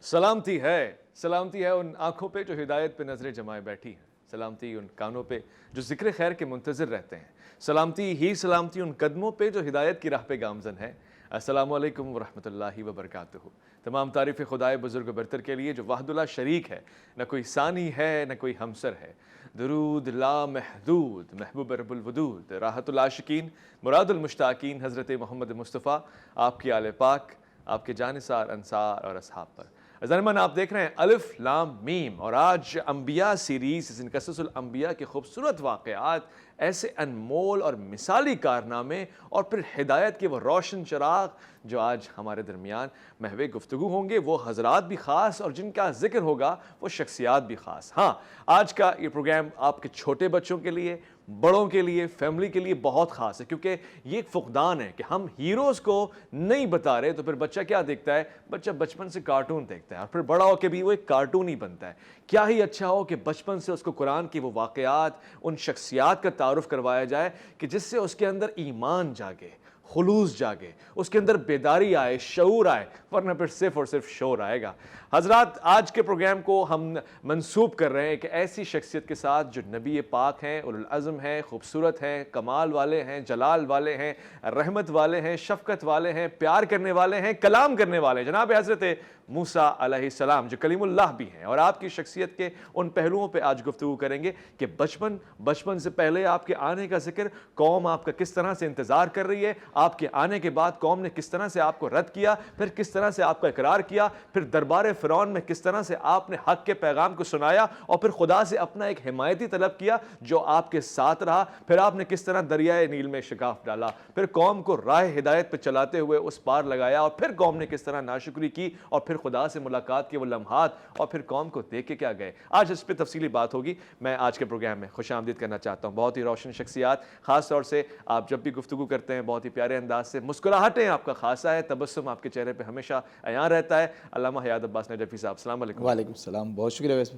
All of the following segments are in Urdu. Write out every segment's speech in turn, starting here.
سلامتی ہے ان آنکھوں پہ جو ہدایت پہ نظریں جمائے بیٹھی ہیں، سلامتی ان کانوں پہ جو ذکر خیر کے منتظر رہتے ہیں، سلامتی ان قدموں پہ جو ہدایت کی راہ پہ گامزن ہے۔ السلام علیکم ورحمۃ اللہ وبرکاتہ۔ تمام تعریف خدائے بزرگ برتر کے لیے جو وحد لا شریک ہے، نہ کوئی ثانی ہے نہ کوئی ہمسر ہے۔ درود لا محدود محبوب رب الودود، راحت العاشقین مراد المشتاقین حضرت محمد مصطفیٰ، آپ کی آل پاک، آپ کے جانثار انصار اور اصحاب پر۔ عزیزان آپ دیکھ رہے ہیں الف لام میم، اور آج انبیاء سیریز ان قصص الانبیاء کے خوبصورت واقعات، ایسے انمول اور مثالی کارنامے اور پھر ہدایت کے وہ روشن چراغ جو آج ہمارے درمیان محو گفتگو ہوں گے، وہ حضرات بھی خاص اور جن کا ذکر ہوگا وہ شخصیات بھی خاص۔ ہاں، آج کا یہ پروگرام آپ کے چھوٹے بچوں کے لیے، بڑوں کے لیے، فیملی کے لیے بہت خاص ہے، کیونکہ یہ ایک فقدان ہے کہ ہم ہیروز کو نہیں بتا رہے، تو پھر بچہ کیا دیکھتا ہے؟ بچہ بچپن سے کارٹون دیکھتا ہے اور پھر بڑا ہو کے بھی وہ ایک کارٹون ہی بنتا ہے۔ کیا ہی اچھا ہو کہ بچپن سے اس کو قرآن کی وہ واقعات، ان شخصیات کا تعارف کروایا جائے کہ جس سے اس کے اندر ایمان جاگے، خلوص جاگے، اس کے اندر بیداری آئے، شعور آئے، ورنہ پھر صرف اور صرف شور آئے گا۔ حضرات، آج کے پروگرام کو ہم منسوب کر رہے ہیں کہ ایسی شخصیت کے ساتھ جو نبی پاک ہیں، اولو العزم ہیں، خوبصورت ہیں، کمال والے ہیں، جلال والے ہیں، رحمت والے ہیں، شفقت والے ہیں، پیار کرنے والے ہیں، کلام کرنے والے ہیں، جناب حضرت موسیٰ علیہ السلام جو کلیم اللہ بھی ہیں۔ اور آپ کی شخصیت کے ان پہلوؤں پہ آج گفتگو کریں گے کہ بچپن سے پہلے آپ کے آنے کا ذکر، قوم آپ کا کس طرح سے انتظار کر رہی ہے، آپ کے آنے کے بعد قوم نے کس طرح سے آپ کو رد کیا، پھر کس طرح سے آپ کا اقرار کیا، پھر دربار فرعون میں کس طرح سے آپ نے حق کے پیغام کو سنایا اور پھر خدا سے اپنا ایک حمایتی طلب کیا جو آپ کے ساتھ رہا، پھر آپ نے کس طرح دریائے نیل میں شگاف ڈالا، پھر قوم کو راہ ہدایت پہ چلاتے ہوئے اس پار لگایا، اور پھر قوم نے کس طرح ناشکری کی، اور پھر خدا سے ملاقات کے وہ لمحات، اور پھر قوم کو دیکھ کے کیا گئے۔ آج اس پہ تفصیلی بات ہوگی۔ میں آج کے پروگرام میں خوش آمدید کرنا چاہتا ہوں بہت ہی روشن شخصیات، خاص طور سے آپ جب بھی گفتگو کرتے ہیں بہت ہی پیارے انداز سے، مسکراہٹیں آپ کا خاصہ ہے، تبسم آپ کے چہرے پہ ہمیشہ عیاں رہتا ہے۔ علامہ حیات عباس نجفی صاحب، السلام علیکم۔ وعلیکم السلام، بہت شکریہ ویسے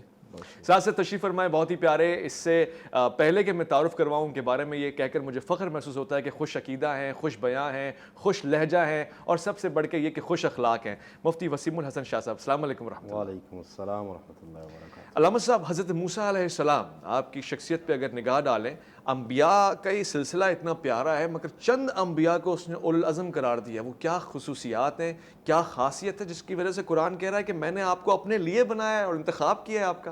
ساتھ سے تشریف فرمائے، بہت ہی پیارے۔ اس سے پہلے کہ میں تعارف کرواؤں ان کے بارے میں، یہ کہہ کر مجھے فخر محسوس ہوتا ہے کہ خوش عقیدہ ہیں، خوش بیاں ہیں، خوش لہجہ ہیں، اور سب سے بڑھ کے یہ کہ خوش اخلاق ہیں۔ مفتی وسیم الحسن شاہ صاحب، السلام علیکم ورحمۃ اللہ۔ وعلیکم السلام ورحمۃ اللہ وبرکاتہ۔ علامہ صاحب، حضرت موسیٰ علیہ السلام، آپ کی شخصیت پہ اگر نگاہ ڈالیں، انبیاء کا یہ سلسلہ اتنا پیارا ہے، مگر چند انبیاء کو اس نے اولو العزم قرار دیا۔ وہ کیا خصوصیات ہیں، کیا خاصیت ہے جس کی وجہ سے قرآن کہہ رہا ہے کہ میں نے آپ کو اپنے لیے بنایا ہے اور انتخاب کیا ہے آپ کا؟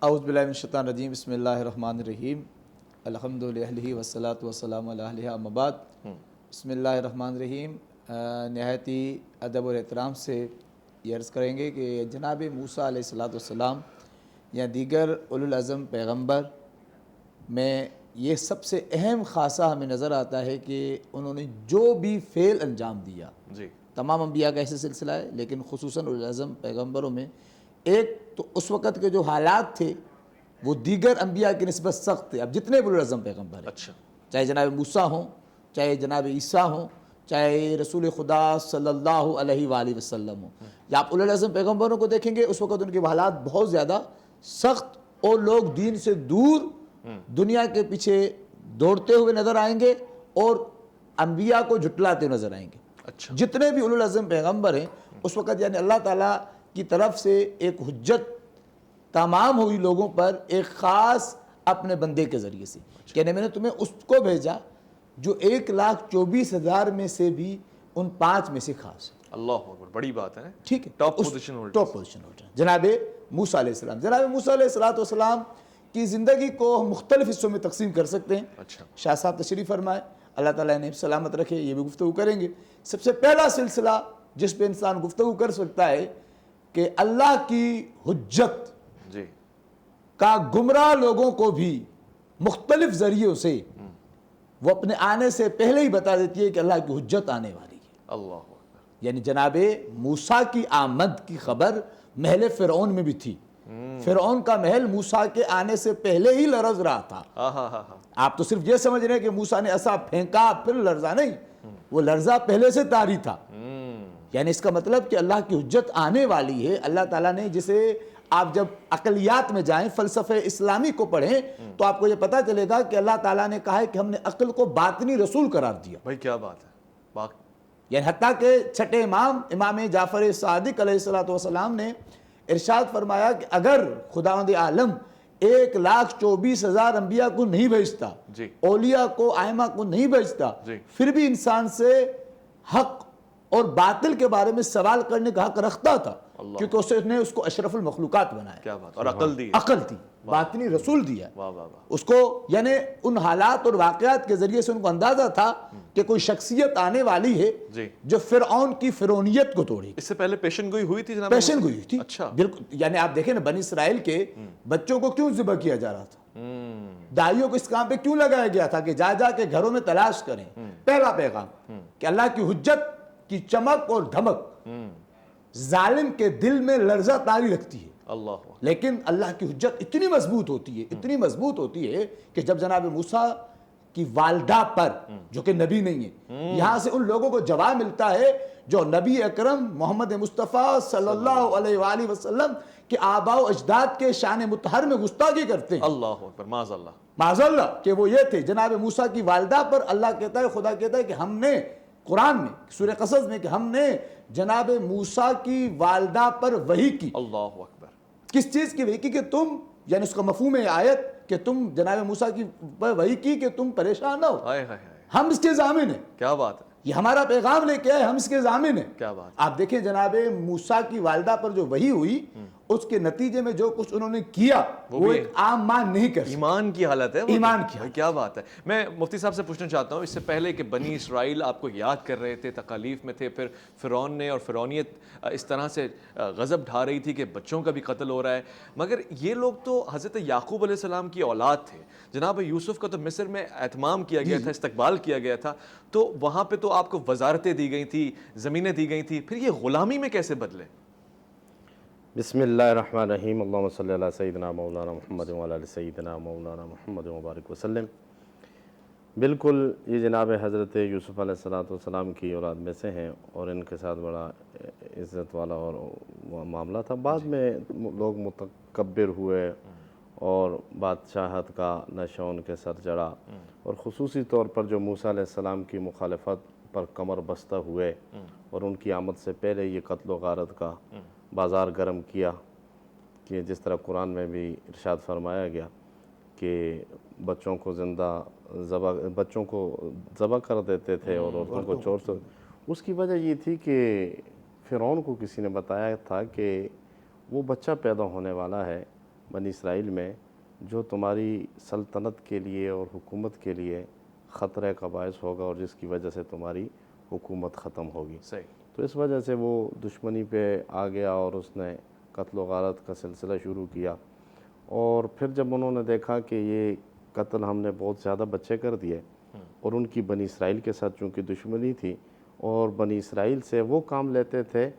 اعوذ باللہ من الشیطان الرجیم، بسم اللہ الرحمن الرحیم، الحمد للہ والصلاۃ والسلام علی اہلہ، اما بعد۔ بسم اللہ الرحمن الرحیم۔ نہایت ہی ادب اور احترام سے یہ عرض کریں گے کہ جناب موسیٰ علیہ السلام یا دیگر اولو العزم پیغمبر میں یہ سب سے اہم خاصہ ہمیں نظر آتا ہے کہ انہوں نے جو بھی فعل انجام دیا، جی، تمام انبیاء کا ایسے سلسلہ ہے، لیکن خصوصاً اولو العزم پیغمبروں میں ایک تو اس وقت کے جو حالات تھے وہ دیگر انبیاء کی نسبت سخت تھے۔ اب جتنے اولو العزم پیغمبر ہیں، اچھا، چاہے جناب موسیٰ ہوں، چاہے جناب عیسیٰ ہوں، چاہے رسول خدا صلی اللہ علیہ وآلہ وسلم ہوں، یا آپ اولو العزم پیغمبروں کو دیکھیں گے، اس وقت ان کے حالات بہت زیادہ سخت، اور لوگ دین سے دور دنیا کے پیچھے دوڑتے ہوئے نظر آئیں گے اور انبیاء کو جھٹلاتے ہوئے نظر آئیں گے۔ اچھا، جتنے بھی اولو العزم پیغمبر ہیں اس وقت، یعنی اللہ تعالیٰ کی طرف سے ایک حجت تمام ہوئی لوگوں پر، ایک خاص اپنے بندے کے ذریعے سے، یعنی میں نے تمہیں اس کو بھیجا جو 1,24,000 میں سے بھی ان 5 میں سے خاص ہے۔ اللہ اکبر، بڑی بات ہے، ٹھیک ہے، top position holder, top position holder جناب موسیٰ علیہ السلام۔ جناب موسیٰ علیہ السلام کی زندگی کو ہم مختلف حصوں میں تقسیم کر سکتے ہیں۔ اچھا، شاہ صاحب تشریف فرمائے، اللہ تعالیٰ نے سلامت رکھے، یہ بھی گفتگو کریں گے۔ سب سے پہلا سلسلہ جس پہ انسان گفتگو کر سکتا ہے کہ اللہ کی حجت جی، کا گمراہ لوگوں کو بھی مختلف ذریعوں سے وہ اپنے آنے سے پہلے ہی بتا دیتی ہے کہ اللہ کی حجت آنے والی ہے۔ اللہ اکبر، یعنی جناب موسیٰ کی آمد کی خبر محل فرعون میں بھی تھی۔ فرعون کا محل موسیٰ کے آنے سے پہلے ہی لرز رہا تھا۔ آپ تو صرف یہ سمجھ رہے ہیں کہ موسیٰ نے عصا پھینکا پھر لرزا، نہیں، وہ لرزا پہلے سے طاری تھا۔ یعنی اس کا مطلب کہ اللہ کی حجت آنے والی ہے۔ اللہ تعالیٰ نے، جسے آپ جب عقلیات میں جائیں، فلسفہ اسلامی کو پڑھیں، تو آپ کو یہ پتا چلے گا کہ اللہ تعالیٰ نے کہا ہے کہ ہم نے عقل کو باطنی رسول قرار دیا۔ بھائی کیا بات ہے، یعنی حتیٰ کہ چھٹے امام جعفر صادق علیہ السلام نے ارشاد فرمایا کہ اگر خداوند عالم 1,24,000 انبیاء کو نہیں بھیجتا، جی اولیاء کو، ائمہ کو نہیں بھیجتا، جی پھر بھی انسان سے حق اور باطل کے بارے میں سوال کرنے کا حق رکھتا تھا، کیونکہ اس نے اس کو اشرف المخلوقات بنایا، کیا بات، اور عقل دی، عقل دی، باطنی رسول دیا واہ واہ واہ، اس کو، یعنی ان حالات اور واقعات کے ذریعے سے ان کو اندازہ تھا کہ کوئی شخصیت آنے والی ہے جی جو فرعون کی فرعونیت کو توڑے گی۔ اس سے پہلے پیشن گوئی ہوئی تھی جناب؟ پیشن گوئی تھی، اچھا، بالکل، یعنی آپ دیکھیں نا بنی اسرائیل کے بچوں کو کیوں ذبح کیا جا رہا تھا، دائیوں کو اس کام پہ کیوں لگایا گیا تھا کہ جا جا کے گھروں میں تلاش کریں؟ پہلا پیغام کہ اللہ کی حجت کی چمک اور دھمک ظالم کے دل میں لرزہ طاری رکھتی ہے، اللہ، لیکن اللہ کی حجت اتنی مضبوط ہوتی ہے کہ جب جناب موسیٰ کی والدہ پر، جو کہ نبی نہیں ہے، یہاں سے ان لوگوں کو جواب ملتا ہے جو نبی اکرم محمد مصطفیٰ صلی اللہ علیہ وآلہ وسلم کے آباء و اجداد کے شان مطہر میں گستاخی کرتے ہیں، اللہ اکبر، معاذ اللہ، معاذ اللہ، کہ وہ یہ تھے جناب موسیٰ کی والدہ پر اللہ کہتا ہے، خدا کہتا ہے کہ ہم نے قرآن میں سورہ قصص میں کہ ہم نے جناب موسیٰ کی والدہ پر وحی کی۔ اللہ اکبر، کس چیز کی وحی کی؟ کہ تم، یعنی اس کا مفہوم ہے آیت کہ تم جناب موسیٰ کی وحی کی کہ تم پریشان نہ ہو، ہائے ہائے ہائے، ہم اس کے ضامن ہیں، کیا بات ہے، یہ ہمارا پیغام لے کے آئے، ہم اس کے ضامن ہیں۔ کیا بات، آپ دیکھیں جناب موسیٰ کی والدہ پر جو وحی ہوئی، اس کے نتیجے میں جو کچھ انہوں نے کیا وہ ایک عام مان نہیں کر سکتا، ایمان کی حالت ہے وہ، ایمان کی حالت، کیا بات ہے۔ میں مفتی صاحب سے پوچھنا چاہتا ہوں، اس سے پہلے کہ بنی اسرائیل آپ کو یاد کر رہے تھے، تکالیف میں تھے، پھر فرعون نے اور فرعونیت اس طرح سے غضب ڈھا رہی تھی کہ بچوں کا بھی قتل ہو رہا ہے، مگر یہ لوگ تو حضرت یعقوب علیہ السلام کی اولاد تھے، جناب یوسف کا تو مصر میں اہتمام کیا گیا تھا، استقبال کیا گیا تھا، تو وہاں پہ تو آپ کو وزارتیں دی گئی تھی، زمینیں دی گئی تھی، پھر یہ غلامی میں کیسے بدلے؟ بسم اللہ الرحمن الرحیم، اللہم صلی علی سیدنا مولانا محمد وعلی آل سیدنا مولانا محمد وبارک وسلم۔ بالکل یہ جناب حضرت یوسف علیہ السلام کی اولاد میں سے ہیں، اور ان کے ساتھ بڑا عزت والا اور معاملہ تھا۔ بعد میں لوگ متکبر ہوئے اور بادشاہت کا نشہ ان کے سر چڑھا، اور خصوصی طور پر جو موسیٰ علیہ السلام کی مخالفت پر کمر بستہ ہوئے اور ان کی آمد سے پہلے یہ قتل و غارت کا بازار گرم کیا، کہ جس طرح قرآن میں بھی ارشاد فرمایا گیا کہ بچوں کو ذبح کر دیتے تھے اور عورتوں کو چور سے۔ اس کی وجہ یہ تھی کہ فرعون کو کسی نے بتایا تھا کہ وہ بچہ پیدا ہونے والا ہے بنی اسرائیل میں جو تمہاری سلطنت کے لیے اور حکومت کے لیے خطرے کا باعث ہوگا، اور جس کی وجہ سے تمہاری حکومت ختم ہوگی۔ صحیح، تو اس وجہ سے وہ دشمنی پہ آ گیا اور اس نے قتل و غارت کا سلسلہ شروع کیا، اور پھر جب انہوں نے دیکھا کہ یہ قتل ہم نے بہت زیادہ بچے کر دیے، اور ان کی بنی اسرائیل کے ساتھ چونکہ دشمنی تھی، اور بنی اسرائیل سے وہ کام لیتے تھے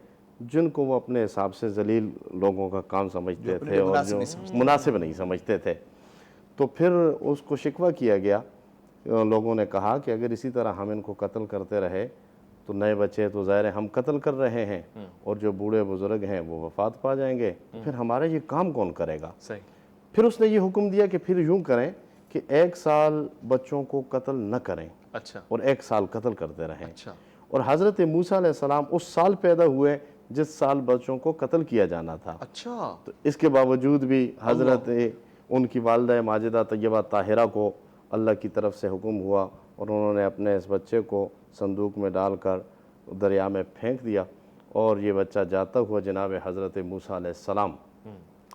جن کو وہ اپنے حساب سے ذلیل لوگوں کا کام سمجھتے تھے اور جو مناسب نہیں سمجھتے تھے، تو پھر اس کو شکوہ کیا گیا۔ لوگوں نے کہا کہ اگر اسی طرح ہم ان کو قتل کرتے رہے تو نئے بچے تو ظاہر ہم قتل کر رہے ہیں، اور جو بوڑھے بزرگ ہیں وہ وفات پا جائیں گے، پھر ہمارا یہ کام کون کرے گا؟ صحیح، پھر اس نے یہ حکم دیا کہ پھر یوں کریں کہ 1 سال بچوں کو قتل نہ کریں، اچھا، اور 1 سال قتل کرتے رہیں۔ اچھا، اور حضرت موسیٰ علیہ السلام اس سال پیدا ہوئے جس سال بچوں کو قتل کیا جانا تھا، اچھا، تو اس کے باوجود بھی حضرت ان کی والدہ ماجدہ طیبہ طاہرہ کو اللہ کی طرف سے حکم ہوا، اور انہوں نے اپنے اس بچے کو صندوق میں ڈال کر دریا میں پھینک دیا، اور یہ بچہ جاتا ہوا جناب حضرت موسیٰ علیہ السلام،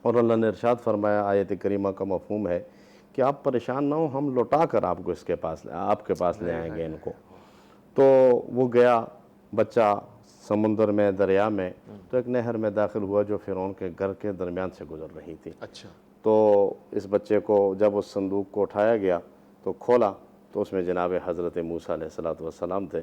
اور اللہ نے ارشاد فرمایا، آیت کریمہ کا مفہوم ہے کہ آپ پریشان نہ ہو، ہم لوٹا کر آپ کو آپ کے پاس لے آئیں گے ان کو۔ تو وہ گیا بچہ سمندر میں، دریا میں، تو ایک نہر میں داخل ہوا جو فرعون کے گھر کے درمیان سے گزر رہی تھی۔ اچھا، تو اس بچے کو جب اس صندوق کو اٹھایا گیا تو کھولا تو اس میں جناب حضرت موسیٰ علیہ السلام تھے۔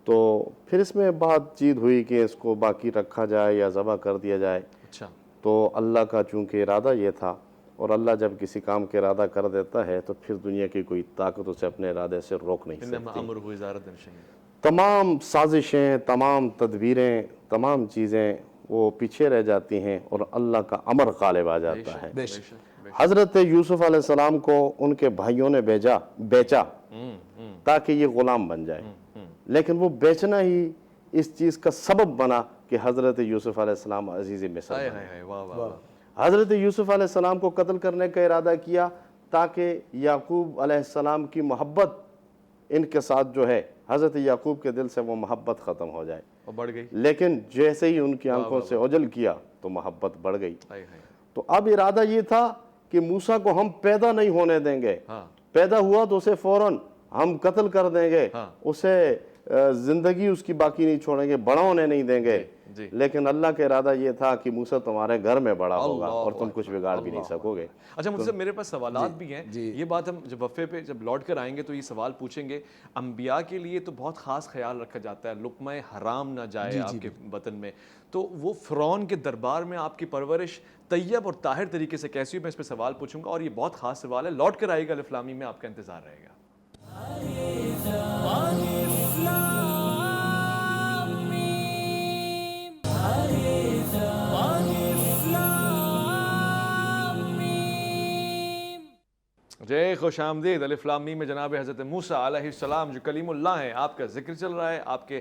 تو پھر اس میں بات چیت ہوئی کہ اس کو باقی رکھا جائے یا ذبح کر دیا جائے، اچھا، تو اللہ کا چونکہ ارادہ یہ تھا، اور اللہ جب کسی کام کے ارادہ کر دیتا ہے تو پھر دنیا کی کوئی طاقت اسے اپنے ارادے سے روک نہیں انما سکتی۔ امرہ اذا اراد شیئا، تمام سازشیں، تمام تدبیریں، تمام چیزیں وہ پیچھے رہ جاتی ہیں، اور اللہ کا امر غالب آ جاتا ہے۔ بے شک، حضرت یوسف علیہ السلام کو ان کے بھائیوں نے بیچا تاکہ یہ غلام بن جائے، لیکن وہ بیچنا ہی اس چیز کا سبب بنا کہ حضرت یوسف علیہ السلام عزیز مصر ہائے بنے۔ ہائے ہائے، واہ واہ واہ، حضرت یوسف علیہ السلام کو قتل کرنے کا ارادہ کیا تاکہ یعقوب علیہ السلام کی محبت ان کے ساتھ جو ہے حضرت یعقوب کے دل سے وہ محبت ختم ہو جائے، اور بڑھ گئی، لیکن جیسے ہی ان کی آنکھوں سے اوجھل کیا تو محبت بڑھ گئی۔ ہائے ہائے، تو اب ارادہ یہ تھا کہ موسیٰ کو ہم پیدا نہیں ہونے دیں گے، ہاں پیدا ہوا تو اسے فوراً ہم قتل کر دیں گے، ہاں۔ اسے زندگی اس کی باقی نہیں چھوڑیں گے، بڑا ہونے نہیں دیں گے۔ جی، لیکن اللہ کا ارادہ یہ تھا کہ موسیٰ تمہارے گھر میں بڑا ہوگا اللہ اور تم اکبر، کچھ بگاڑ بھی نہیں سکو گے۔ اچھا مجھ سے میرے پاس سوالات بھی ہیں، یہ بات ہم جب وقفے پہ جب لوٹ کر آئیں گے تو یہ سوال پوچھیں گے۔ انبیاء کے لیے تو بہت خاص خیال رکھا جاتا ہے لقمہ حرام نہ جائے آپ کے وطن میں، تو وہ فرعون کے دربار میں آپ کی پرورش طیب اور طاہر طریقے سے کیسی ہوئی، میں اس پہ سوال پوچھوں گا، اور یہ بہت خاص سوال ہے۔ لوٹ کر آئے گا الف لام میم میں، آپ کا انتظار رہے گا۔ جے خوش آمدید الف لام میم میں جناب حضرت موسیٰ علیہ السلام جو کلیم اللہ ہیں، آپ کا ذکر چل رہا ہے، آپ کے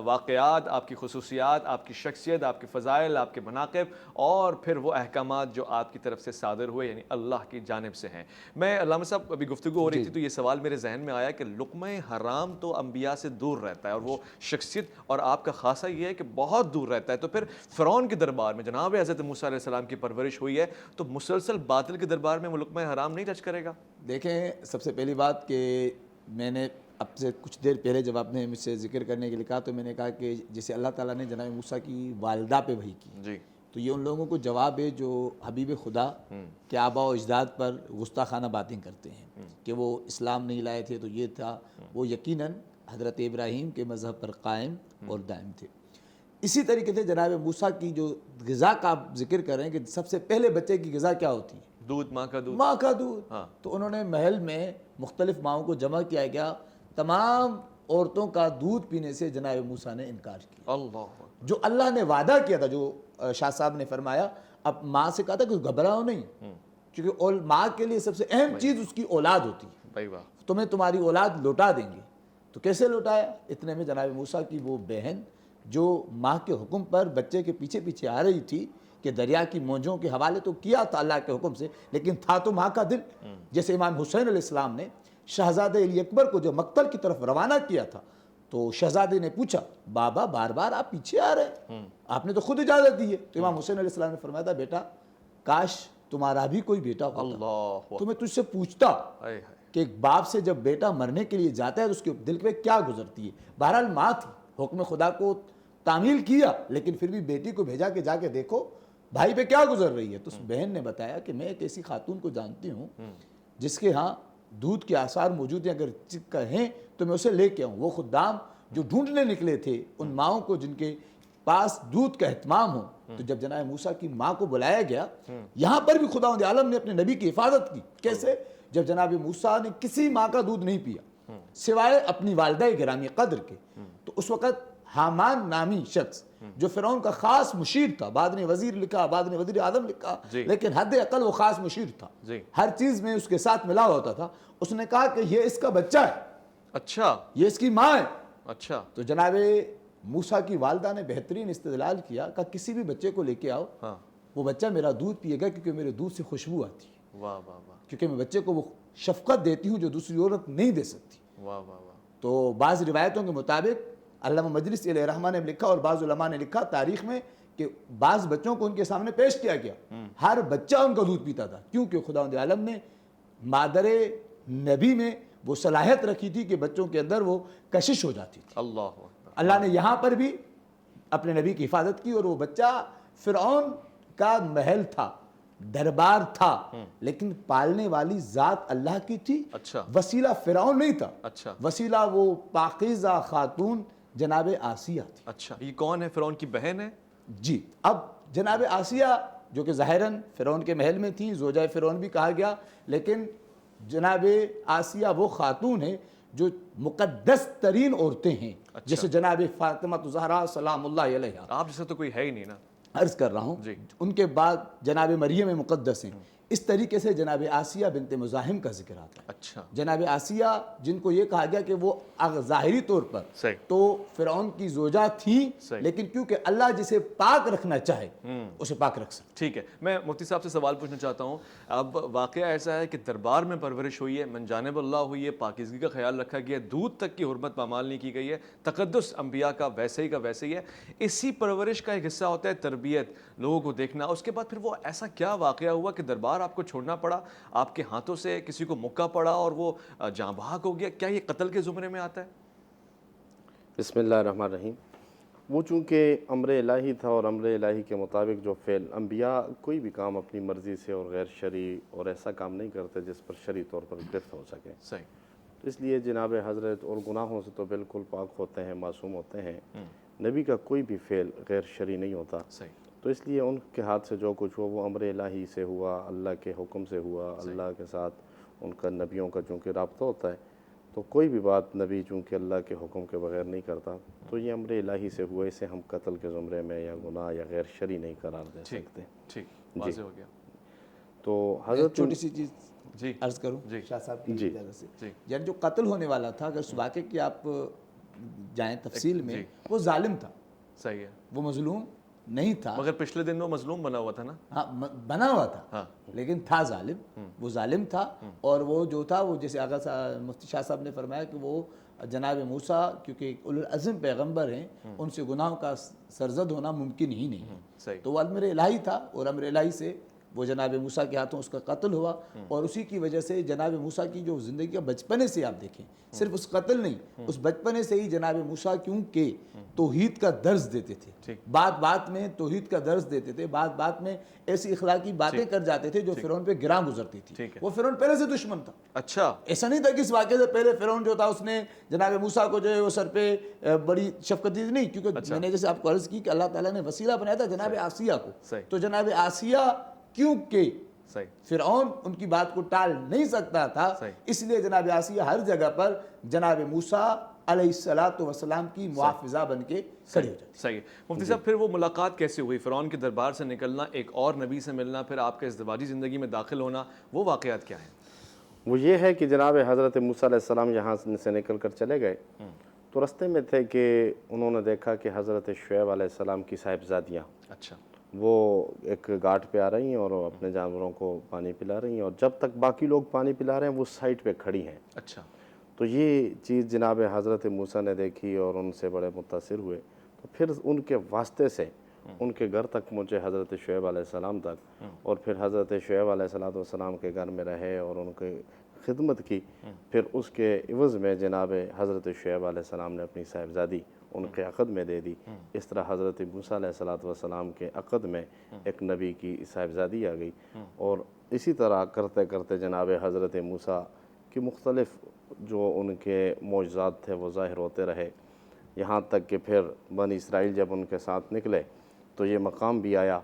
واقعات، آپ کی خصوصیات، آپ کی شخصیت، آپ کے فضائل، آپ کے مناقب، اور پھر وہ احکامات جو آپ کی طرف سے صادر ہوئے یعنی اللہ کی جانب سے ہیں۔ میں علامہ صاحب ابھی گفتگو ہو رہی تھی تو یہ سوال میرے ذہن میں آیا کہ لقمہ حرام تو انبیاء سے دور رہتا ہے، اور وہ شخصیت اور آپ کا خاصہ یہ ہے کہ بہت دور رہتا ہے، تو پھر فرعون کے دربار میں جناب حضرت موسیٰ علیہ السلام کی پرورش ہوئی ہے، تو مسلسل باطل کے دربار میں وہ لقمہ حرام نہیں ٹچ کرے گا؟ دیکھیں، سب سے پہلی بات کہ میں نے اب سے کچھ دیر پہلے جب آپ نے مجھ سے ذکر کرنے کے لیے کہا تو میں نے کہا کہ جیسے اللہ تعالیٰ نے جناب موسیٰ کی والدہ پہ وحی کی، جی، تو یہ ان لوگوں کو جواب ہے جو حبیب خدا کے آباء و اجداد پر گستاخانہ باتیں کرتے ہیں کہ وہ اسلام نہیں لائے تھے، تو یہ تھا، وہ یقیناً حضرت ابراہیم کے مذہب پر قائم اور دائم تھے۔ اسی طریقے سے جناب موسیٰ کی جو غذا کا آپ ذکر کر رہے ہیں کہ سب سے پہلے بچے کی غذا کیا ہوتی ہے؟ دودھ، ماں کا دودھ، ماں کا دودھ۔ ہاں۔ تو انہوں نے محل میں مختلف ماؤں کو جمع کیا گیا، تمام عورتوں کا دودھ پینے سے جناب موسیٰ نے انکار کیا۔ اللہ، جو اللہ نے وعدہ کیا تھا، جو شاہ صاحب نے فرمایا، اب ماں سے کہا تھا کہ گھبراؤ نہیں، کیونکہ ماں کے لیے سب سے اہم چیز اس کی اولاد ہوتی ہے، بھائی واہ، تمہیں تمہاری اولاد لوٹا دیں گے۔ تو کیسے لوٹایا؟ اتنے میں جناب موسیٰ کی وہ بہن جو ماں کے حکم پر بچے کے پیچھے پیچھے آ رہی تھی کہ دریا کی موجوں کے حوالے تو کیا تھا اللہ کے حکم سے، لیکن تھا تو ماں کا دل۔ جیسے امام حسین علیہ السلام نے شہزادہ علی اکبر کو جو مقتل کی طرف روانہ کیا تھا تو شہزادے نے پوچھا، بابا بار بار آپ پیچھے آ رہے ہیں، آپ نے تو خود اجازت دی ہے۔ تو امام حسین علیہ السلام نے فرمایا تھا، بیٹا کاش تمہارا بھی کوئی بیٹا ہوتا اللہ، تو میں تجھ سے پوچھتا ہائے ہائے، کہ ایک باپ سے جب بیٹا مرنے کے لیے جاتا ہے تو اس کے دل پہ کیا گزرتی ہے۔ بہرحال ماں تھی، حکم خدا کو تعمیل کیا، لیکن پھر بھی بیٹی کو بھیجا کہ جا کے دیکھو بھائی پہ کیا گزر رہی ہے۔ تو اس بہن نے بتایا کہ میں ایک ایسی خاتون کو جانتی ہوں جس کے ہاں دودھ کے آثار موجود ہیں، اگر کہیں تو میں اسے لے کے آؤں۔ وہ خدام جو ڈھونڈنے نکلے تھے ان ماؤں کو جن کے پاس دودھ کا اہتمام ہو، تو جب جناب موسیٰ کی ماں کو بلایا گیا، یہاں پر بھی خداوند عالم نے اپنے نبی کی حفاظت کی۔ کیسے؟ جب جناب موسیٰ نے کسی ماں کا دودھ نہیں پیا سوائے اپنی والدہ گرامی قدر کے، تو اس وقت حامان نامی شخص جو فرعون کا خاص مشیر تھا، بعد نے وزیر لکھا، بعد نے وزیر اعظم لکھا، لیکن حد اقل وہ خاص مشیر تھا، ہر چیز میں اس کے ساتھ ملا ہوتا تھا، اس نے کہا کہ یہ اس کا بچہ ہے، اچھا، یہ اس کی ماں ہے۔ اچھا، تو جناب موسیٰ کی والدہ نے بہترین استدلال کیا کہ کسی بھی بچے کو لے کے آؤ، وہ بچہ میرا دودھ پیے گا کیونکہ میرے دودھ سے خوشبو آتی ہے، واہ واہ واہ، کیونکہ میں بچے کو وہ شفقت دیتی ہوں جو دوسری عورت نہیں دے سکتی۔ واہ واہ واہ، تو بعض روایتوں کے مطابق علامہ مجلسی علیہ رحمہ نے لکھا اور بعض علماء نے لکھا تاریخ میں کہ بعض بچوں کو ان کے سامنے پیش کیا گیا، ہر بچہ ان کا دودھ پیتا تھا، کیونکہ خداوند عالم نے مادر نبی میں وہ صلاحیت رکھی تھی کہ بچوں کے اندر وہ کشش ہو جاتی تھی۔ اللہ اکبر، اللہ نے یہاں پر بھی اپنے نبی کی حفاظت کی، اور وہ بچہ فرعون کا محل تھا، دربار تھا، لیکن پالنے والی ذات اللہ کی تھی، اچھا، وسیلہ فرعون نہیں تھا، اچھا، وسیلہ وہ پاکیزہ خاتون جناب آسیہ تھی۔ اچھا، یہ کون ہے؟ فرعون کی بہن ہے؟ جی، اب جناب آسیہ جو کہ ظاہراً فرعون کے محل میں تھی، زوجہ فرعون بھی کہا گیا، لیکن جناب آسیہ وہ خاتون ہے جو مقدس ترین عورتیں ہیں، جیسے جناب فاطمہ الزہرا سلام اللہ علیہا، آپ جیسا تو کوئی ہے ہی نہیں نا، عرض کر رہا ہوں، جی، ان کے بعد جناب مریم مقدس ہیں، اس طریقے سے جناب آسیہ بنت مزاحم کا ذکر آتا ہے. اچھا جناب آسیہ جن کو یہ کہا گیا کہ وہ ظاہری طور پر صحیح تو فرعون کی زوجہ تھی، لیکن کیونکہ اللہ جسے پاک رکھنا چاہے اسے پاک رکھ سکتا. ٹھیک ہے، میں مفتی صاحب سے سوال پوچھنا چاہتا ہوں. اب واقعہ ایسا ہے کہ دربار میں پرورش ہوئی ہے، من جانب اللہ ہوئی ہے، پاکیزگی کا خیال رکھا گیا، دودھ تک کی حرمت پامال نہیں کی گئی ہے، تقدس انبیاء کا ویسے ہی ہے. اسی پرورش کا ایک حصہ ہوتا ہے تربیت، لوگوں کو دیکھنا. اس کے بعد پھر وہ ایسا کیا واقعہ ہوا کہ دربار آپ کو چھوڑنا پڑا، آپ کے ہاتھوں سے کسی کو مکہ پڑا اور وہ جاں بحق ہو گیا؟ کیا یہ قتل کے زمرے میں آتا ہے؟ بسم اللہ الرحمن الرحیم. وہ چونکہ امر الہی تھا اور امر الہی کے مطابق جو فعل، انبیاء کوئی بھی کام اپنی مرضی سے اور غیر شرعی اور ایسا کام نہیں کرتے جس پر شرعی طور پر گرفت ہو سکے. صحیح. تو اس لیے جناب حضرت اور گناہوں سے تو بالکل پاک ہوتے ہیں، معصوم ہوتے ہیں. نبی کا کوئی بھی فعل غیر شرعی نہیں ہوتا. صحیح. تو اس لیے ان کے ہاتھ سے جو کچھ ہوا وہ امر الہی سے ہوا، اللہ کے حکم سے ہوا. اللہ کے ساتھ ان کا نبیوں کا چونکہ رابطہ ہوتا ہے، تو کوئی بھی بات نبی چونکہ اللہ کے حکم کے بغیر نہیں کرتا، تو یہ امر الہی سے ہوا. اسے ہم قتل کے زمرے میں یا گناہ یا غیر شرعی نہیں قرار دے سکتے. ٹھیک، واضح ہو گیا. تو ہے. حضرت چھوٹی سی چیز جی عرض کروں جی شاہ صاحب کی اجازت سے. جی. یعنی جو قتل ہونے والا تھا، اگر اس واقعے کی آپ جائیں تفصیل میں، وہ ظالم تھا، صحیح ہے، وہ مظلوم نہیں تھا. مگر پچھلے دن وہ مظلوم بنا ہوا تھا نا. ہاں بنا ہوا تھا، ہاں لیکن تھا ظالم. وہ ظالم تھا، اور وہ جو تھا وہ جیسے آغا مفتی شاہ صاحب نے فرمایا کہ وہ جناب موسیٰ کیونکہ اولو العزم پیغمبر ہیں، ان سے گناہوں کا سرزد ہونا ممکن ہی نہیں ہے. صحیح. تو وہ امر الہی تھا، اور امر الہی سے وہ جناب موسیٰ کے ہاتھوں اس کا قتل ہوا. اور اسی کی وجہ سے جناب موسیٰ کی جو زندگی کا بچپنے سے آپ دیکھیں، صرف اس قتل نہیں، اس بچپنے سے ہی جناب موسیٰ کیونکہ توحید کا درس دیتے تھے، بات بات میں توحید کا درس دیتے تھے، بات بات میں ایسی اخلاقی باتیں کر جاتے تھے جو فرعون پہ گراں گزرتی تھی. وہ فرعون پہلے سے دشمن تھا. اچھا، ایسا نہیں تھا کہ اس واقعے سے پہلے فرعون جو تھا اس نے جناب موسیٰ کو جو ہے وہ سر پہ بڑی شفقت دی. نہیں، کیونکہ میں نے جیسے آپ کو عرض کی کہ اللہ تعالیٰ نے وسیلہ بنایا تھا جناب آسیہ کو. تو جناب آسیہ کیونکہ فرعون ان کی بات کو ٹال نہیں سکتا تھا، اس لیے جناب آسیہ ہر جگہ پر جناب موسیٰ علیہ السلام کی محافظہ بن کے کھڑی ہو جاتی. صحیح. مفتی صاحب پھر وہ ملاقات کیسے ہوئی؟ فرعون کے دربار سے نکلنا، ایک اور نبی سے ملنا، پھر آپ کے ازدواجی زندگی میں داخل ہونا، وہ واقعات کیا ہیں؟ وہ یہ ہے کہ جناب حضرت موسیٰ علیہ السلام یہاں سے نکل کر چلے گئے، تو رستے میں تھے کہ انہوں نے دیکھا کہ حضرت شعیب علیہ السلام کی صاحبزادیاں اچھا وہ ایک گھاٹ پہ آ رہی ہیں اور اپنے جانوروں کو پانی پلا رہی ہیں، اور جب تک باقی لوگ پانی پلا رہے ہیں وہ سائٹ پہ کھڑی ہیں. اچھا. تو یہ چیز جناب حضرت موسیٰ نے دیکھی اور ان سے بڑے متاثر ہوئے. تو پھر ان کے واسطے سے ان کے گھر تک پہنچے، حضرت شعیب علیہ السلام تک، اور پھر حضرت شعیب علیہ السلام کے گھر میں رہے اور ان کی خدمت کی. پھر اس کے عوض میں جناب حضرت شعیب علیہ السلام نے اپنی صاحبزادی ان کے عقد میں دے دی. اس طرح حضرت موسیٰ علیہ السلام کے عقد میں ایک نبی کی صاحبزادی آ گئی. اور اسی طرح کرتے کرتے جناب حضرت موسیٰ کی مختلف جو ان کے معجزات تھے وہ ظاہر ہوتے رہے، یہاں تک کہ پھر بنی اسرائیل جب ان کے ساتھ نکلے تو یہ مقام بھی آیا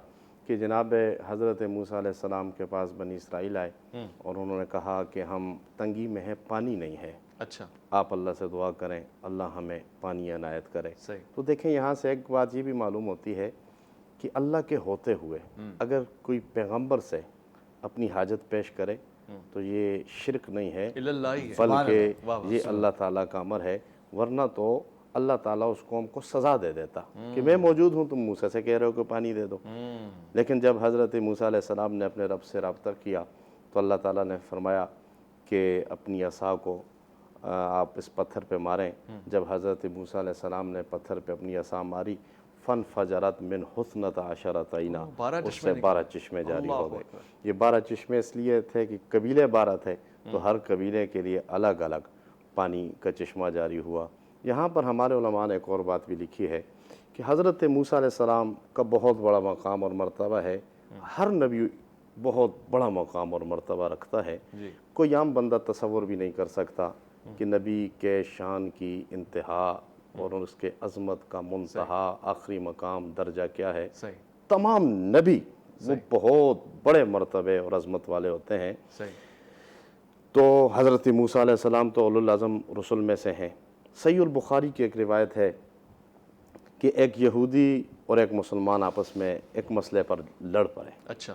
کہ جناب حضرت موسیٰ علیہ السلام کے پاس بنی اسرائیل آئے اور انہوں نے کہا کہ ہم تنگی میں ہیں، پانی نہیں ہے. اچھا. آپ اللہ سے دعا کریں، اللہ ہمیں پانی عنایت کرے. صحیح. تو دیکھیں یہاں سے ایک بات یہ بھی معلوم ہوتی ہے کہ اللہ کے ہوتے ہوئے اگر کوئی پیغمبر سے اپنی حاجت پیش کرے تو یہ شرک نہیں ہے بلکہ یہ اللہ تعالیٰ کا امر ہے. ورنہ تو اللہ تعالیٰ اس قوم کو سزا دے دیتا کہ میں موجود ہوں، تم موسیٰ سے کہہ رہے ہو کہ پانی دے دو. لیکن جب حضرت موسیٰ علیہ السلام نے اپنے رب سے رابطہ کیا تو اللہ تعالیٰ نے فرمایا کہ اپنی عصا کو آپ اس پتھر پہ ماریں. جب حضرت موسیٰ علیہ السلام نے پتھر پہ اپنی عصا ماری، فانفجرت من حسنۃ عشرۃ عینا، اس سے 12 چشمے جاری ہو گئے. یہ 12 چشمے اس لیے تھے کہ قبیلے 12 تھے، تو ہر قبیلے کے لیے الگ الگ پانی کا چشمہ جاری ہوا. یہاں پر ہمارے علماء نے ایک اور بات بھی لکھی ہے کہ حضرت موسیٰ علیہ السلام کا بہت بڑا مقام اور مرتبہ ہے. ہر نبی بہت بڑا مقام اور مرتبہ رکھتا ہے. کوئی عام بندہ تصور بھی نہیں کر سکتا کہ نبی کے شان کی انتہا اور اس کے عظمت کا منتہا آخری مقام درجہ کیا ہے. تمام نبی وہ بہت بڑے مرتبے اور عظمت والے ہوتے ہیں. تو حضرت موسیٰ علیہ السلام تو اولو العزم رسل میں سے ہیں. صحیح البخاری کی ایک روایت ہے کہ ایک یہودی اور ایک مسلمان آپس میں ایک مسئلے پر لڑ پڑے. اچھا.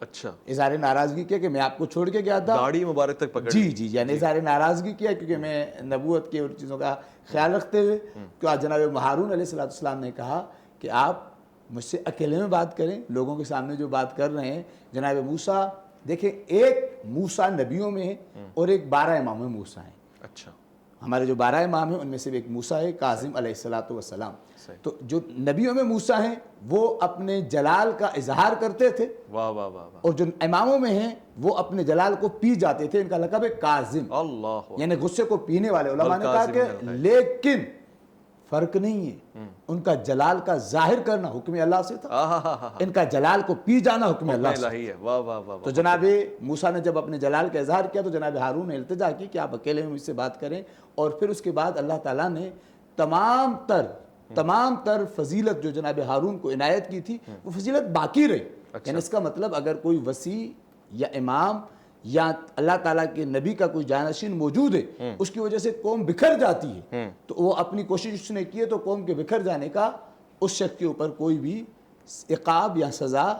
اچھا اظہار ناراضگی کیا کہ میں آپ کو چھوڑ کے گیا تھا, داڑھی مبارک تک پکڑ جی جی, یعنی اظہار ناراضگی کیا کیونکہ میں نبوت کی اور چیزوں کا خیال رکھتے ہوئے, کہ جناب ہارون علیہ السلام نے کہا کہ آپ مجھ سے اکیلے میں بات کریں, لوگوں کے سامنے جو بات کر رہے ہیں. جناب موسیٰ دیکھیں, ایک موسیٰ نبیوں میں ہے اور ایک 12 امام موسیٰ ہیں. اچھا ہمارے جو 12 امام ہیں ان میں سے ایک موسیٰ ہے کاظم علیہ السلام. تو جو نبیوں میں موسیٰ ہیں وہ اپنے جلال کا اظہار کرتے تھے, واہ واہ واہ واہ, اور جو اماموں میں ہیں وہ اپنے جلال کو پی جاتے تھے. ان کا لقب ہے کاظم, اللہ یعنی غصے کو پینے والے. علماء نے کہا کہ لیکن فرق نہیں ہے, ان کا جلال کا ظاہر کرنا حکم اللہ سے تھا, ان کا جلال کو پی جانا حکم اللہ سے. الہی ہے, واہ واہ واہ. تو جناب موسیٰ نے جب اپنے جلال کا اظہار کیا تو جناب ہارون نے التجا کی کہ آپ اکیلے میں مجھ سے بات کریں, اور پھر اس کے بعد اللہ تعالیٰ نے تمام تر فضیلت جو جناب ہارون کو عنایت کی تھی وہ فضیلت باقی رہی. یعنی اس کا مطلب اگر کوئی وسیع یا امام یا اللہ تعالیٰ کے نبی کا کوئی جانشین موجود ہے, اس کی وجہ سے قوم بکھر جاتی ہے, تو وہ اپنی کوشش اس نے کی ہے تو قوم کے بکھر جانے کا اس شخص کے اوپر کوئی بھی عقاب یا سزا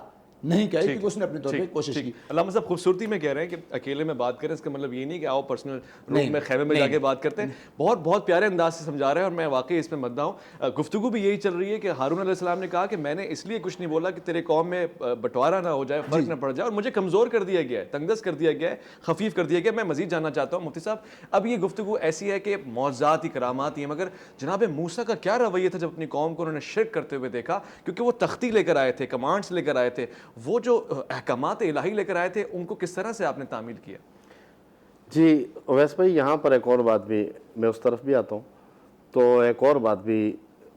نہیں کہی, کیونکہ اس نے اپنے طور پہ کوشش کی. علامہ صاحب خوبصورتی میں کہہ رہے ہیں کہ اکیلے میں بات کریں, اس کا مطلب یہ نہیں کہ آؤ پرسنل روم میں خیمے میں جا کے بات کرتے ہیں. بہت پیارے انداز سے سمجھا رہے ہیں اور میں واقعی اس میں مدعا ہوں. گفتگو بھی یہی چل رہی ہے کہ ہارون علیہ السلام نے کہا کہ میں نے اس لیے کچھ نہیں بولا کہ تیرے قوم میں بٹوارا نہ ہو جائے, فرق نہ پڑ جائے, اور مجھے کمزور کر دیا گیا ہے, تنگدست کر دیا گیا ہے, خفیف کر دیا گیا. میں مزید جاننا چاہتا ہوں مفتی صاحب, اب یہ گفتگو ایسی ہے کہ معجزات ہی کرامات ہی ہیں, مگر جناب موسیٰ کا کیا رویہ تھا جب اپنی قوم کو انہوں نے شرک کرتے ہوئے دیکھا, کیونکہ وہ تختی لے کر آئے تھے, کمانڈس لے کر آئے تھے, وہ جو احکامات الہی لے کر آئے تھے, ان کو کس طرح سے آپ نے تعمیل کیا؟ جی اویس بھائی, یہاں پر ایک اور بات بھی, میں اس طرف بھی آتا ہوں, تو ایک اور بات بھی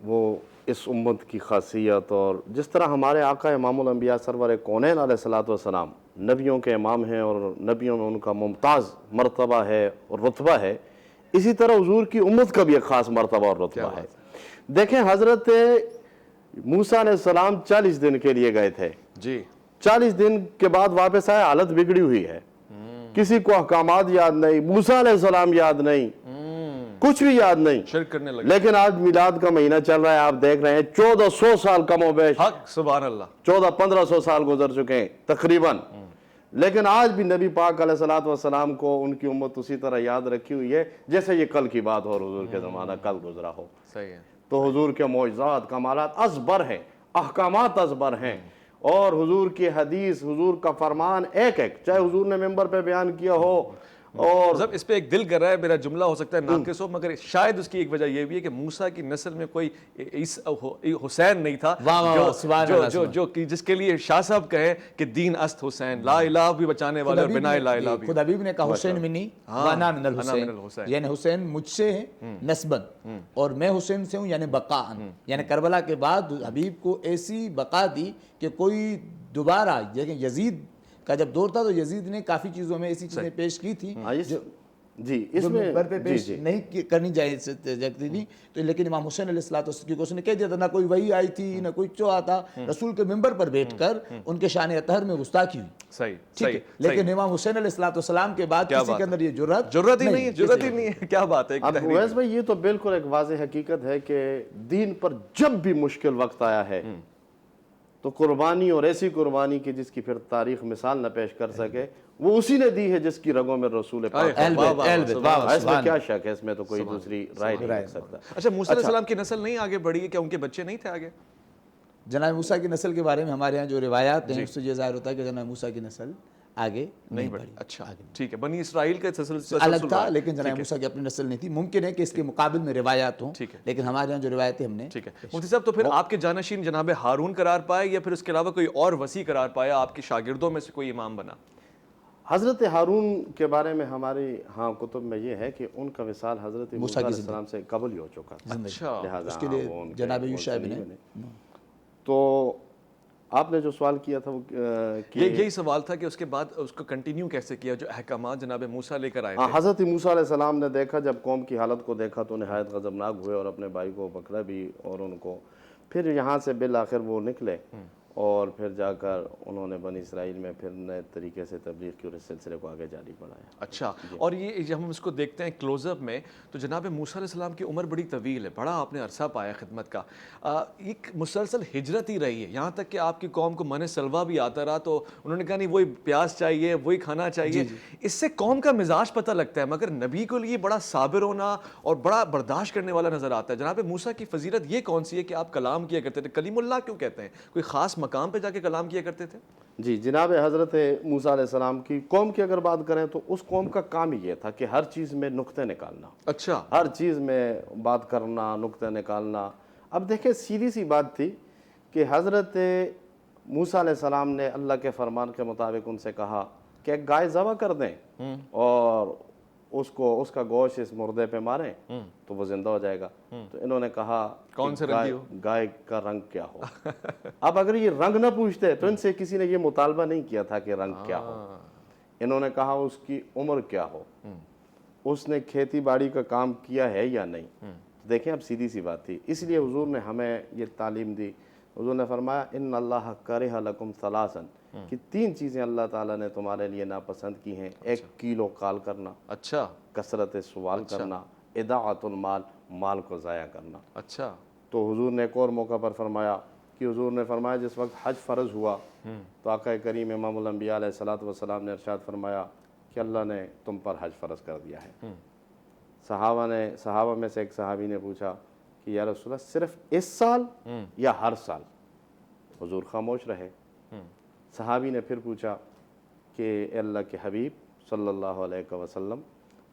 وہ اس امت کی خاصیت, اور جس طرح ہمارے آقا امام الانبیاء سرور کونین علیہ السلام نبیوں کے امام ہیں اور نبیوں میں ان کا ممتاز مرتبہ ہے اور رتبہ ہے, اسی طرح حضور کی امت کا بھی ایک خاص مرتبہ اور رتبہ ہے. دیکھیں حضرت موسیٰ علیہ السلام 40 دن کے لیے گئے تھے, جی 40 دن کے بعد واپس آئے, حالت بگڑی ہوئی ہے, کسی کو احکامات یاد نہیں, موسیٰ علیہ السلام یاد نہیں, کچھ بھی یاد نہیں, شرک کرنے لگے. لیکن آج میلاد کا مہینہ چل رہا ہے, آپ دیکھ رہے ہیں 1400 سال کم و بیش, حق سبحان اللہ, 1400-1500 سال گزر چکے ہیں تقریباً, لیکن آج بھی نبی پاک علیہ السلام کو ان کی امت اسی طرح یاد رکھی ہوئی ہے جیسے یہ کل کی بات ہو اور حضور کے زمانہ کل گزرا ہو. صحیح ہے. تو حضور کے معجزات کمالات ازبر ہیں, احکامات ازبر ہیں, اور حضور کی حدیث, حضور کا فرمان ایک چاہے حضور نے ممبر پہ بیان کیا ہو. اور جب اس پہ ایک دل کر رہا ہے, میرا جملہ ہو سکتا ہے ناقص ہو, مگر شاید اس کی ایک وجہ یہ بھی ہے کہ موسیٰ کی نسل میں کوئی حسین نہیں تھا جو جس کے لیے شاہ صاحب کہیں کہ دین است حسین, لا الہ بھی بچانے والے اور بنا لا الہ بھی. خود حبیب نے کہا حسین منی وانا من الحسین, یعنی حسین مجھ سے ہے نسباً اور میں حسین سے ہوں, یعنی بقاءً. یعنی کربلا کے بعد حبیب کو ایسی بقا دی کہ کوئی دوبارہ, یزید کا جب دور تھا تو یزید نے کافی چیزوں میں ایسی چیزیں پیش کی تھی جی اس میں منبر پہ پیش نہیں کرنی جاتی تھی, تو لیکن امام حسین علیہ الصلوۃ والسلام, کیونکہ اس نے کہہ دیا تھا نہ کوئی وحی آئی تھی نہ کوئی چوہا تھا, رسول کے منبر پر بیٹھ کر ان کے شان اطہر میں گستاخی ہوئی. صحیح, ٹھیک ہے, لیکن امام حسین علیہ الصلوۃ والسلام کے بعد کسی کے اندر یہ جرأت ہی نہیں ہے. کیا بات ہے. اب اویس بھائی, یہ تو بالکل ایک واضح حقیقت ہے کہ دین پر جب بھی مشکل وقت آیا ہے تو قربانی, اور ایسی قربانی کی جس کی پھر تاریخ مثال نہ پیش کر سکے, وہ اسی نے دی ہے جس کی رگوں میں رسول پاک. اس میں کیا شک ہے, اس میں تو کوئی دوسری رائے نہیں رکھ سکتا. اچھا, موسیٰ علیہ السلام کی نسل نہیں آگے بڑھی ہے, کیا ان کے بچے نہیں تھے آگے؟ جناب موسیٰ کی نسل کے بارے میں ہمارے ہاں جو روایات ہیں اس سے یہ ظاہر ہوتا ہے کہ جناب موسیٰ کی نسل آگے نہیں بڑھی. اچھا ٹھیک ہے, بنی اسرائیل کا سلسلہ الگ تھا, لیکن جناب موسیٰ کی اپنی نسل نہیں تھی. ممکن ہے کہ اس کے مقابل میں روایات ہوں, لیکن ہمارے یہاں جو روایتیں ہم نے. ٹھیک ہے مفتی صاحب, تو پھر آپ کے جانشین جناب ہارون قرار پائے یا پھر اس کے علاوہ کوئی اور وسیع قرار پایا, آپ کے شاگردوں میں سے کوئی امام بنا؟ حضرت ہارون کے بارے میں ہماری کتب میں یہ ہے کہ ان کا وصال حضرت موسیٰ علیہ السلام سے قبل ہی ہو چکا تھا. اچھا, اس کے لیے جناب یوشع نے. تو آپ نے جو سوال کیا تھا وہ یہی سوال تھا کہ اس کے بعد اس کو کنٹینیو کیسے کیا جو احکامات جناب موسیٰ لے کر آئے تھے. حضرت موسیٰ علیہ السلام نے دیکھا, جب قوم کی حالت کو دیکھا تو نہایت غضبناک ہوئے اور اپنے بھائی کو پکڑا بھی, اور ان کو پھر یہاں سے بالآخر وہ نکلے اور پھر جا کر انہوں نے بنی اسرائیل میں پھر نئے طریقے سے تبلیغ کی اور اس سلسلے کو آگے جاری بڑھایا۔ اچھا، اور یہ جب ہم اس کو دیکھتے ہیں کلوز اپ میں تو جناب موسیٰ علیہ السلام کی عمر بڑی طویل ہے، بڑا آپ نے عرصہ پایا خدمت کا، ایک مسلسل ہجرت ہی رہی ہے، یہاں تک کہ آپ کی قوم کو من سلوہ بھی آتا رہا تو انہوں نے کہا نہیں وہی پیاز چاہیے، وہی کھانا چاہیے۔ اس سے قوم کا مزاج پتہ لگتا ہے، مگر نبی کو لیے بڑا صابر ہونا اور بڑا برداشت کرنے والا نظر آتا ہے۔ جناب موسیٰ کی فضیلت یہ کون سی ہے کہ آپ کلام کیا کرتے تھے؟ کلیم اللہ کیوں کہتے ہیں؟ کوئی خاص مقام پہ جا کے کلام کیا کرتے تھے؟ جی، جناب حضرت موسیٰ علیہ السلام کی قوم کی اگر بات کریں تو اس قوم کا کام ہی یہ تھا کہ ہر چیز میں نقطے نکالنا، اچھا، ہر چیز میں بات کرنا، نقطے نکالنا۔ اب دیکھیں سیدھی سی بات تھی کہ حضرت موسیٰ علیہ السلام نے اللہ کے فرمان کے مطابق ان سے کہا کہ ایک گائے ذبح کر دیں اور اس کا گوشت اس مردے پہ ماریں تو وہ زندہ ہو جائے گا۔ تو انہوں نے کہا کون سے رنگ ہو؟ گائے کا رنگ کیا ہو؟ اب اگر یہ رنگ نہ پوچھتے تو ان سے کسی نے یہ مطالبہ نہیں کیا تھا کہ رنگ کیا ہو۔ انہوں نے کہا اس کی عمر کیا ہو، اس نے کھیتی باڑی کا کام کیا ہے یا نہیں۔ دیکھیں اب سیدھی سی بات تھی، اس لیے حضور نے ہمیں یہ تعلیم دی۔ حضور نے فرمایا ان اللہ کرہ لکم ثلاثا، کہ 3 چیزیں اللہ تعالیٰ نے تمہارے لیے ناپسند کی ہیں۔ ایک کیلو کال کرنا، اچھا، کثرت سوال کرنا، اضاعت المال، مال کو ضائع کرنا۔ اچھا، تو حضور نے ایک اور موقع پر فرمایا کہ حضور نے فرمایا جس وقت حج فرض ہوا تو آقا کریم امام الانبیاء علیہ الصلوۃ والسلام نے ارشاد فرمایا کہ اللہ نے تم پر حج فرض کر دیا ہے۔ صحابہ میں سے ایک صحابی نے پوچھا کہ یا رسول اللہ صرف اس سال یا ہر سال؟ حضور خاموش رہے۔ صحابی نے پھر پوچھا کہ اے اللہ کے حبیب صلی اللہ علیہ وسلم،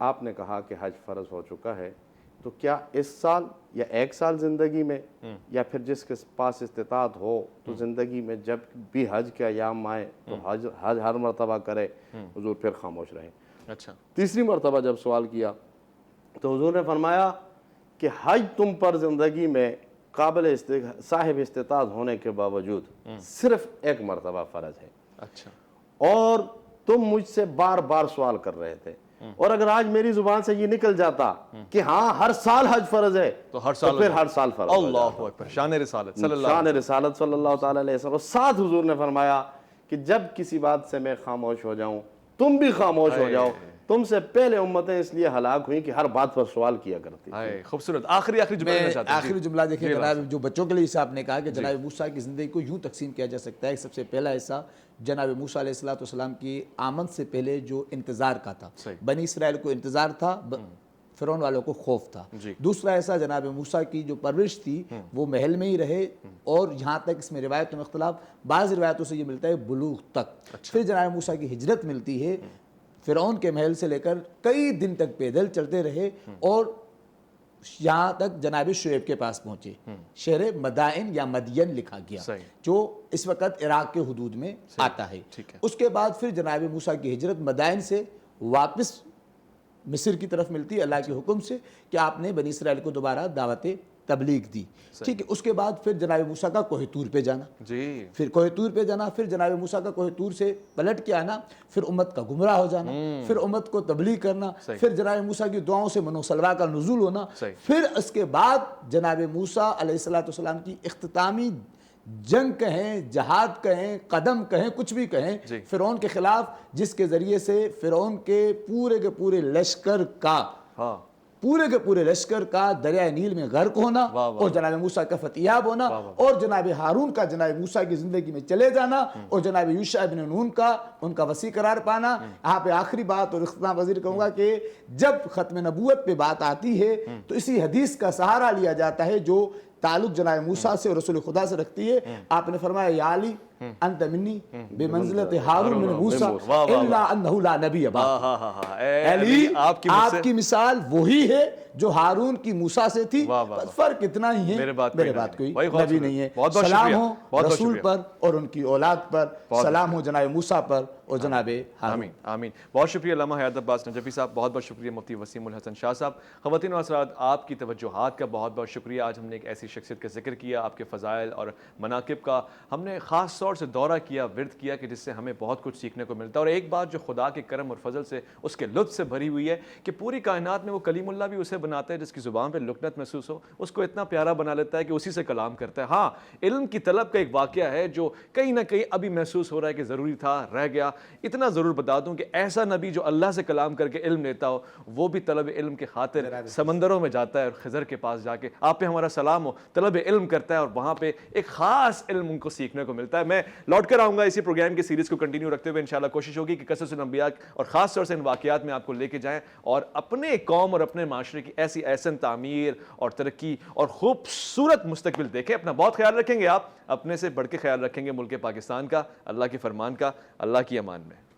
آپ نے کہا کہ حج فرض ہو چکا ہے، تو کیا اس سال یا ایک سال زندگی میں، یا پھر جس کے پاس استطاعت ہو تو زندگی میں جب بھی حج کے ایام آئے تو حج ہر مرتبہ کرے؟ حضور پھر خاموش رہے۔ اچھا، تیسری مرتبہ جب سوال کیا تو حضور نے فرمایا کہ حج تم پر زندگی میں قابل صاحب استطاعت ہونے کے باوجود صرف ایک مرتبہ فرض ہے، اچھا، اور تم مجھ سے بار بار سوال کر رہے تھے، اور اگر آج میری زبان سے یہ نکل جاتا کہ ہاں ہر سال حج فرض ہے تو ہر سال پھر ہر سال فرض ہو جاتا۔ اللہ اکبر، شان رسالت صلی اللہ شان رسالت صلی اللہ تعالیٰ علیہ وسلم۔ اور ساتھ حضور نے فرمایا کہ جب کسی بات سے میں خاموش ہو جاؤں تم بھی خاموش ہو جاؤ، تم سے پہلے امتیں اس لیے ہلاک ہوئیں کہ ہر بات پر سوال کیا کرتی۔ خوبصورت آخری جملہ لینا چاہتا ہوں۔ آخری جملہ دیکھیں جناب، جو بچوں کے لیے اسے آپ نے کہا کہ جناب موسیٰ کی زندگی کو یوں تقسیم کیا جا سکتا ہے۔ سب سے پہلا حصہ جناب موسیٰ علیہ السلام کی آمد سے پہلے جو انتظار کا تھا، بنی اسرائیل کو انتظار تھا، فرعون والوں کو خوف تھا۔ دوسرا ایسا جناب موسیٰ کی جو پرورش تھی وہ محل میں ہی رہے، اور یہاں تک اس میں روایتوں میں اختلاف، بعض روایتوں سے یہ ملتا ہے بلوغ تک۔ پھر جناب موسیٰ کی ہجرت ملتی ہے، فرعون کے محل سے لے کر کئی دن تک پیدل چلتے رہے اور یہاں تک جناب شعیب کے پاس پہنچے۔ شہر مدائن یا مدین لکھا گیا، جو اس وقت عراق کے حدود میں آتا ہے۔ اس کے بعد پھر جناب موسیٰ کی ہجرت مدائن سے واپس مصر کی طرف ملتی ہے اللہ کے حکم سے کہ آپ نے بنی اسرائیل کو دوبارہ دعوت تبلیغ دی۔ ٹھیک ہے، اس کے بعد پھر جناب موسیٰ کا کوہ طور پہ جانا، پھر کوہ طور پہ جانا، پھر جناب موسیٰ کا کوہ طور سے پلٹ کے آنا، پھر امت کا گمراہ ہو جانا، پھر امت کو تبلیغ کرنا، پھر جناب موسیٰ کی دعاؤں سے منو سلوہ کا نزول ہونا، پھر اس کے بعد جناب موسیٰ علیہ السلام کی اختتامی جنگ کہیں، جہاد کہیں، قدم کہیں، کچھ بھی کہیں، فرعون کے خلاف، جس کے ذریعے سے فرعون کے پورے لشکر کا دریائے نیل میں غرق ہونا اور جناب موسیٰ کا فتیاب ہونا، اور جناب ہارون کا جناب موسیٰ کی زندگی میں چلے جانا، اور جناب یوشع بن نون کا ان کا وسیع قرار پانا۔ یہاں پہ آخری بات اور اختتام پذیر کہوں گا کہ جب ختم نبوت پہ بات آتی ہے تو اسی حدیث کا سہارا لیا جاتا ہے جو تعلق جناب موسیٰ سے اور رسول خدا سے رکھتی ہے۔ آپ نے فرمایا یا علی انت منی بمنزلت ہارون من موسیٰ الا انہ لا نبی بعد۔ علی آپ کی مثال وہی ہے جو ہارون کی موسیٰ سے تھی، فرق اتنا ہی ہے، میرے بات کوئی نبی نہیں ہے۔ سلام ہو رسول پر اور ان کی اولاد پر، سلام ہو جناب موسیٰ پر اور جناب ہارون۔ آمین۔ بہت شکریہ علامہ حیات عباس نجفی صاحب، بہت بہت شکریہ مفتی وسیم الحسن شاہ صاحب۔ خواتین و حضرات، آپ کی توجہات کا بہت بہت شکریہ۔ آج ہم نے ایک ایسی شخصیت کا ذکر کیا، آپ کے فضائل اور مناقب کا ہم نے خاص طور سے دورہ کیا، ورد کیا، کہ جس سے ہمیں بہت کچھ سیکھنے کو ملتا ہے۔ اور ایک بات جو خدا کے کرم اور فضل سے، اس کے لطف سے بھری ہوئی ہے کہ پوری کائنات میں وہ کلیم اللہ بھی اسے بناتا ہے جس کی زبان پہ لکنت محسوس ہو اس کو اتنا پیارا بنا لیتا ہے کہ اسی سے کلام کرتا ہے. ہاں علم کی طلب کا ایک واقعہ ہے جو کہیں نہ کہیں ابھی محسوس ہو رہا ہے کہ ضروری تھا, رہ گیا. اتنا ضرور بتا دوں کہ ایسا نبی جو اللہ سے کلام کر کے علم لیتا ہو وہ بھی طلب علم کے خاطر سمندروں میں جاتا ہے اور خضر کے پاس جا کے آپ پہ ہمارا سلام ہو طلب علم کرتا ہے اور وہاں پہ ایک خاص علم ان کو سیکھنے کو ملتا ہے. میں لوٹ کر آؤں گا اسی پروگرام کی سیریز کو کنٹینیو رکھتے ہوئے. انشاءاللہ کوشش ہوگی کہ قصص الانبیاء اور خاص طور سے ان واقعات میں آپ کو لے کے جائیں اور اپنے قوم اور اپنے معاشرے کی ایسی احسن تعمیر اور ترقی اور خوبصورت مستقبل دیکھیں. اپنا بہت خیال رکھیں گے, آپ اپنے سے بڑھ کے خیال رکھیں گے ملک پاکستان کا, اللہ کے فرمان کا. اللہ کی امان میں.